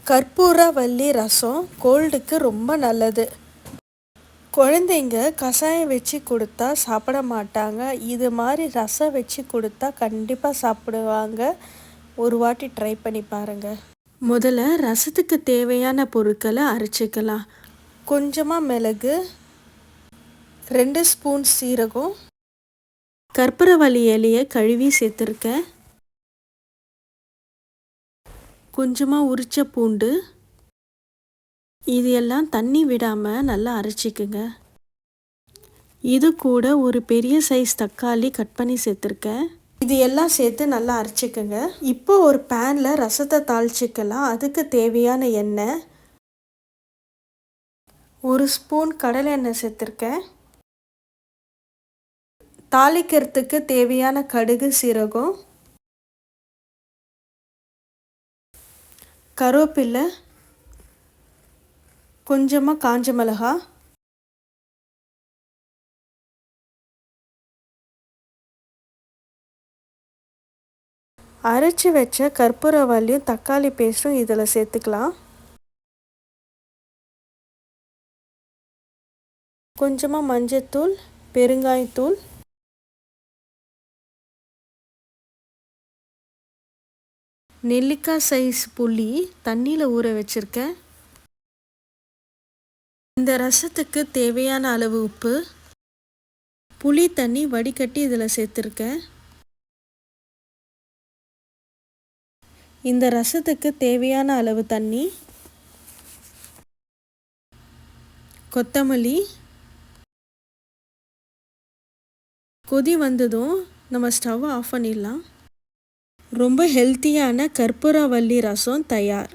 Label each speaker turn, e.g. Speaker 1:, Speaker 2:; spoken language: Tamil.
Speaker 1: கற்பூரவள்ளி ரசம் கோல்டுக்கு ரொம்ப நல்லது. குழந்தைங்க கஷாயம் வச்சு கொடுத்தா சாப்பிட மாட்டாங்க. இது மாதிரி ரசம் வச்சு கொடுத்தா கண்டிப்பாக சாப்பிடுவாங்க. ஒரு வாட்டி ட்ரை பண்ணி பாருங்கள். முதல்ல ரசத்துக்கு தேவையான பொருட்களை அரைச்சிக்கலாம். கொஞ்சமாக மிளகு, 2 ஸ்பூன் சீரகம், கற்பூரவள்ளி இலையை கழுவி சேர்த்துருக்கேன், கொஞ்சமாக உரிச்ச பூண்டு. இது எல்லாம் தண்ணி விடாமல் நல்லா அரைச்சிக்குங்க. இது கூட ஒரு பெரிய சைஸ் தக்காளி கட் பண்ணி சேர்த்துருக்கேன். இது எல்லாம் சேர்த்து நல்லா அரைச்சிக்குங்க. இப்போ ஒரு பேனில் ரசத்தை தாளிச்சிக்கலாம். அதுக்கு தேவையான எண்ணெய், 1 ஸ்பூன் கடலை எண்ணெய் சேர்த்துருக்கேன். தாளிக்கிறதுக்கு தேவையான கடுகு, சீரகம், கருவேப்பிலை, கொஞ்சமாக காஞ்ச மிளகாய், அரைச்சி வச்ச கற்பூரவள்ளியும் தக்காளி பேஸ்ட்டும் இதில் சேர்த்துக்கலாம். கொஞ்சமாக மஞ்சத்தூள், பெருங்காயத்தூள், நெல்லிக்காய் சைஸ் புளி தண்ணியில் ஊற வச்சுருக்கேன். இந்த ரசத்துக்கு தேவையான அளவு உப்பு, புளி தண்ணி வடிகட்டி இதில் சேர்த்துருக்கேன். இந்த ரசத்துக்கு தேவையான அளவு தண்ணி, கொத்தமல்லி. கொதி வந்ததும் நம்ம ஸ்டவ்வை ஆஃப் பண்ணிடலாம். ரொம்ப ஹெல்த்தியான கற்பூரவள்ளி ரசம் தயார்.